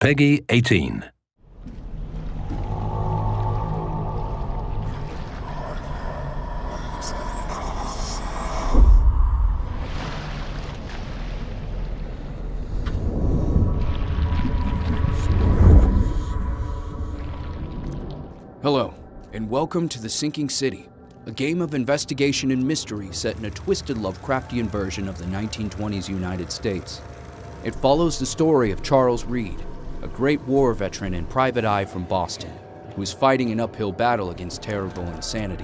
Peggy 18. Hello, and welcome to The Sinking City, a game of investigation and mystery set in a twisted Lovecraftian version of the 1920s United States. It follows the story of Charles Reed, a great war veteran and private eye from Boston, who is fighting an uphill battle against terrible insanity.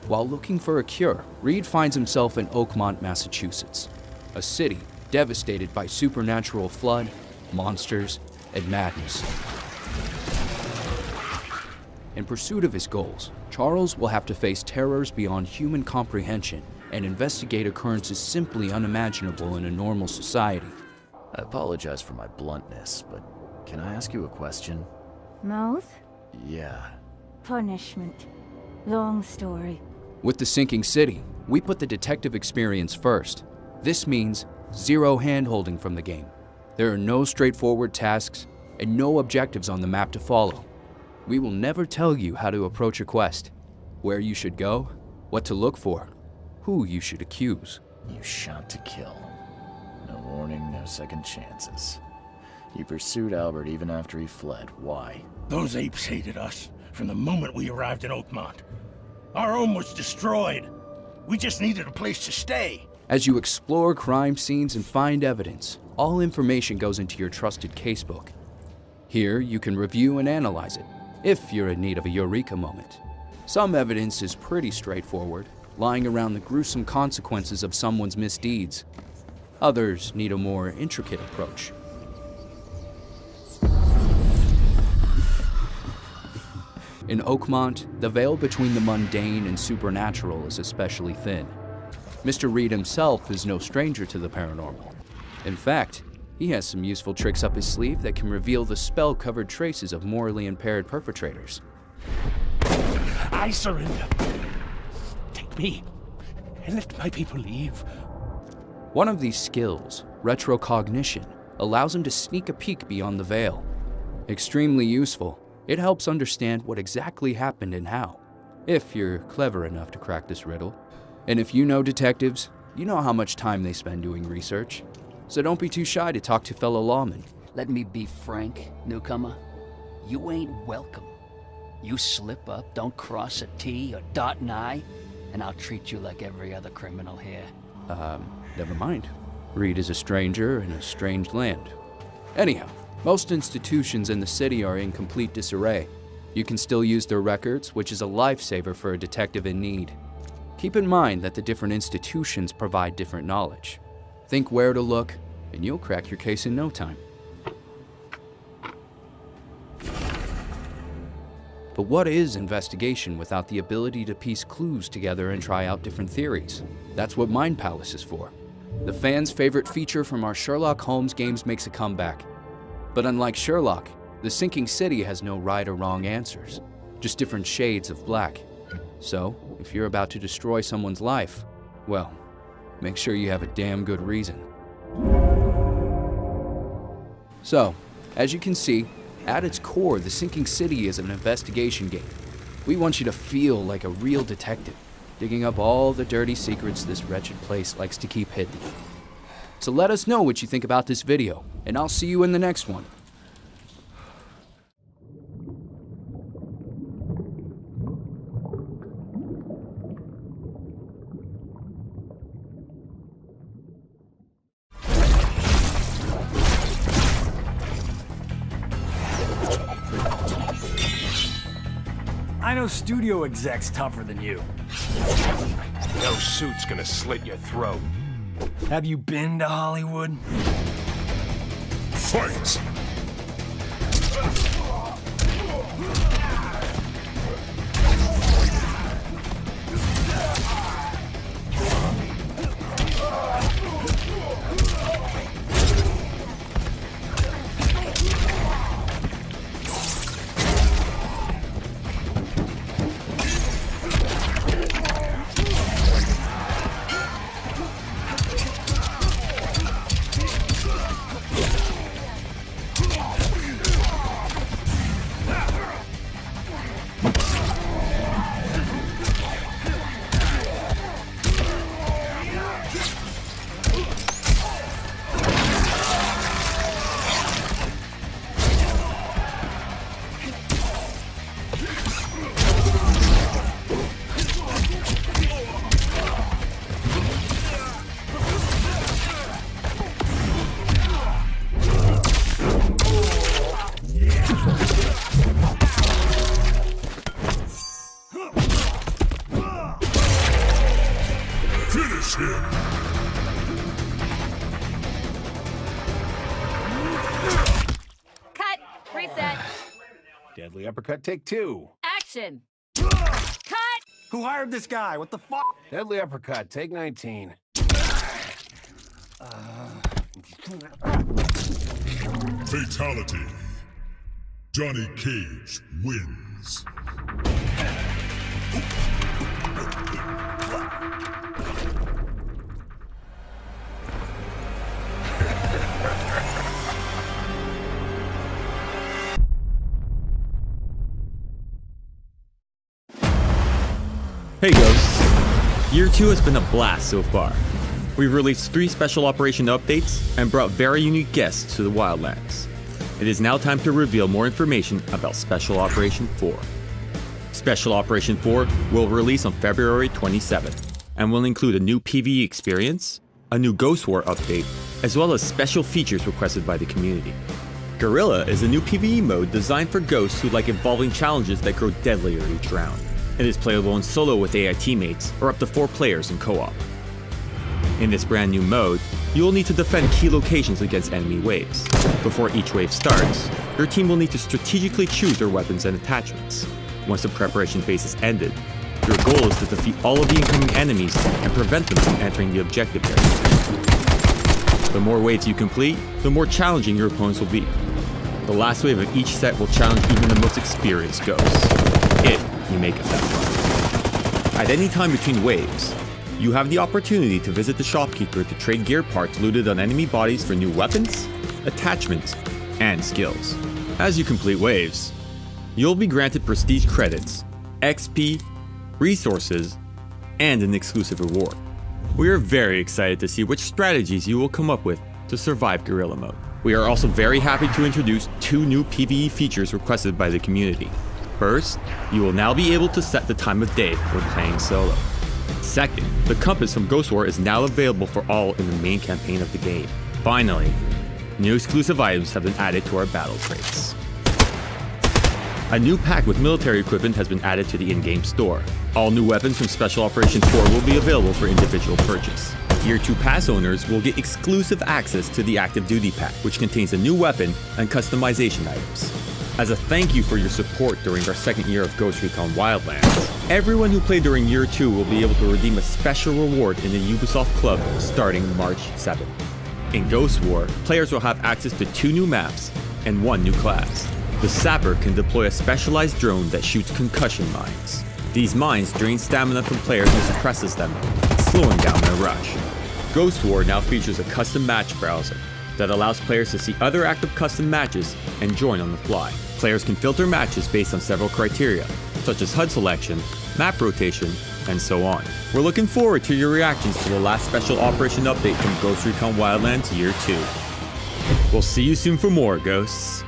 While looking for a cure, Reed finds himself in Oakmont, Massachusetts, a city devastated by supernatural flood, monsters, and madness. In pursuit of his goals, Charles will have to face terrors beyond human comprehension and investigate occurrences simply unimaginable in a normal society. I apologize for my bluntness, but can I ask you a question? Mouth? Yeah. Punishment. Long story. With The Sinking City, we put the detective experience first. This means zero hand-holding from the game. There are no straightforward tasks and no objectives on the map to follow. We will never tell you how to approach a quest, where you should go, what to look for, who you should accuse. You shot to kill. No warning, no second chances. You pursued Albert even after he fled. Why? Those apes hated us from the moment we arrived in Oakmont. Our home was destroyed. We just needed a place to stay. As you explore crime scenes and find evidence, all information goes into your trusted casebook. Here, you can review and analyze it, if you're in need of a eureka moment. Some evidence is pretty straightforward, lying around the gruesome consequences of someone's misdeeds. Others need a more intricate approach. In Oakmont, the veil between the mundane and supernatural is especially thin. Mr. Reed himself is no stranger to the paranormal. In fact, he has some useful tricks up his sleeve that can reveal the spell-covered traces of morally impaired perpetrators. I surrender. Take me and let my people leave. One of these skills, retrocognition, allows him to sneak a peek beyond the veil. Extremely useful, it helps understand what exactly happened and how, if you're clever enough to crack this riddle. And if you know detectives, you know how much time they spend doing research. So don't be too shy to talk to fellow lawmen. Let me be frank, newcomer. You ain't welcome. You slip up, don't cross a T or dot an I, and I'll treat you like every other criminal here. Never mind. Reed is a stranger in a strange land. Anyhow, most institutions in the city are in complete disarray. You can still use their records, which is a lifesaver for a detective in need. Keep in mind that the different institutions provide different knowledge. Think where to look, and you'll crack your case in no time. But what is investigation without the ability to piece clues together and try out different theories? That's what Mind Palace is for. The fans' favorite feature from our Sherlock Holmes games makes a comeback. But unlike Sherlock, The Sinking City has no right or wrong answers, just different shades of black. So, if you're about to destroy someone's life, well, make sure you have a damn good reason. So, as you can see, at its core, The Sinking City is an investigation game. We want you to feel like a real detective, digging up all the dirty secrets this wretched place likes to keep hidden. So let us know what you think about this video, and I'll see you in the next one. I know studio execs tougher than you. No suit's gonna slit your throat. Have you been to Hollywood? Fight! him. Cut. Reset. Deadly uppercut, take 2. Action. Cut. Who hired this guy? What the fuck? Deadly uppercut, take 19. Fatality. Johnny Cage wins. Hey Ghosts! Year 2 has been a blast so far. We've released 3 special operation updates and brought very unique guests to the Wildlands. It is now time to reveal more information about Special Operation 4. Special Operation 4 will release on February 27th and will include a new PvE experience, a new Ghost War update, as well as special features requested by the community. Guerrilla is a new PvE mode designed for ghosts who like evolving challenges that grow deadlier each round. It is playable in solo with AI teammates or up to 4 players in co-op. In this brand new mode, you will need to defend key locations against enemy waves. Before each wave starts, your team will need to strategically choose their weapons and attachments. Once the preparation phase is ended, your goal is to defeat all of the incoming enemies and prevent them from entering the objective area. The more waves you complete, the more challenging your opponents will be. The last wave of each set will challenge even the most experienced ghosts, if you make it that far. At any time between waves, you have the opportunity to visit the shopkeeper to trade gear parts looted on enemy bodies for new weapons, attachments, and skills. As you complete waves, you'll be granted prestige credits, XP, resources, and an exclusive reward. We are very excited to see which strategies you will come up with to survive Guerrilla mode. We are also very happy to introduce 2 new PvE features requested by the community. First, you will now be able to set the time of day when playing solo. Second, the compass from Ghost War is now available for all in the main campaign of the game. Finally, new exclusive items have been added to our battle crates. A new pack with military equipment has been added to the in-game store. All new weapons from Special Operation 4 will be available for individual purchase. Year 2 pass owners will get exclusive access to the Active Duty pack, which contains a new weapon and customization items. As a thank you for your support during our second year of Ghost Recon Wildlands, everyone who played during Year 2 will be able to redeem a special reward in the Ubisoft Club starting March 7th. In Ghost War, players will have access to 2 new maps and 1 new class. The Sapper can deploy a specialized drone that shoots concussion mines. These mines drain stamina from players and suppresses them, slowing down their rush. Ghost War now features a custom match browser that allows players to see other active custom matches and join on the fly. Players can filter matches based on several criteria, such as HUD selection, map rotation, and so on. We're looking forward to your reactions to the last special operation update from Ghost Recon Wildlands Year 2. We'll see you soon for more, Ghosts.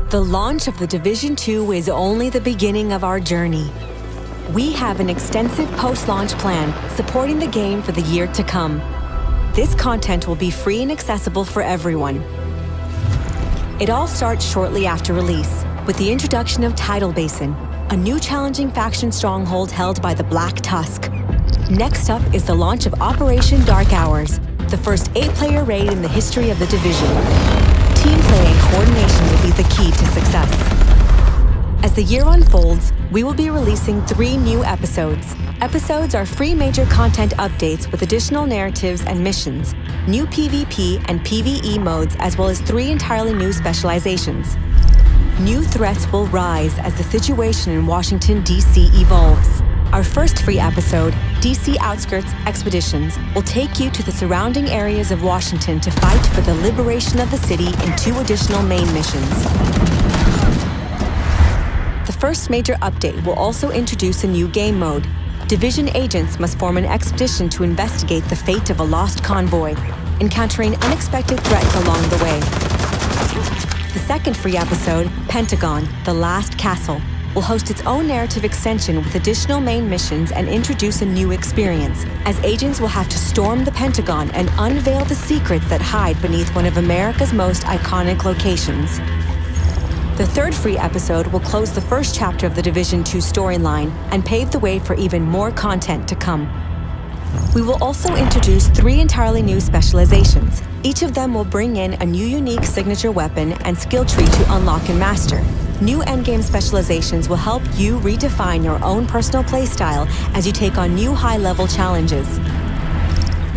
The launch of The Division 2 is only the beginning of our journey. We have an extensive post-launch plan supporting the game for the year to come. This content will be free and accessible for everyone. It all starts shortly after release, with the introduction of Tidal Basin, a new challenging faction stronghold held by the Black Tusk. Next up is the launch of Operation Dark Hours, the first 8-player raid in the history of The Division. Team play and coordination will be the key to success. As the year unfolds, we will be releasing 3 new episodes. Episodes are free major content updates with additional narratives and missions, new PvP and PvE modes, as well as 3 entirely new specializations. New threats will rise as the situation in Washington, D.C. evolves. Our first free episode, DC Outskirts Expeditions, will take you to the surrounding areas of Washington to fight for the liberation of the city in 2 additional main missions. The first major update will also introduce a new game mode. Division agents must form an expedition to investigate the fate of a lost convoy, encountering unexpected threats along the way. The second free episode, Pentagon, The Last Castle, will host its own narrative extension with additional main missions and introduce a new experience, as agents will have to storm the Pentagon and unveil the secrets that hide beneath one of America's most iconic locations. The third free episode will close the first chapter of the Division 2 storyline and pave the way for even more content to come. We will also introduce 3 entirely new specializations. Each of them will bring in a new unique signature weapon and skill tree to unlock and master. New endgame specializations will help you redefine your own personal playstyle as you take on new high-level challenges.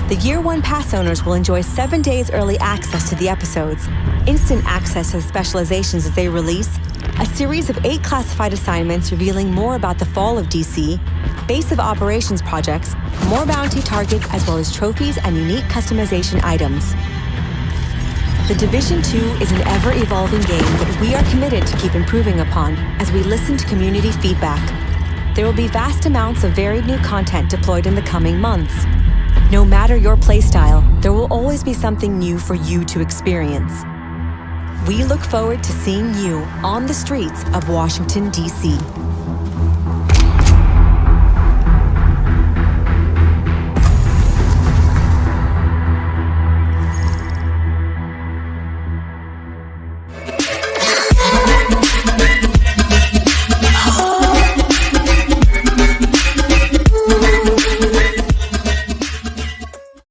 The Year 1 Pass owners will enjoy 7 days early access to the episodes, instant access to the specializations as they release, a series of 8 classified assignments revealing more about the fall of DC, base of operations projects, more bounty targets, as well as trophies and unique customization items. The Division 2 is an ever-evolving game that we are committed to keep improving upon as we listen to community feedback. There will be vast amounts of varied new content deployed in the coming months. No matter your playstyle, there will always be something new for you to experience. We look forward to seeing you on the streets of Washington, D.C.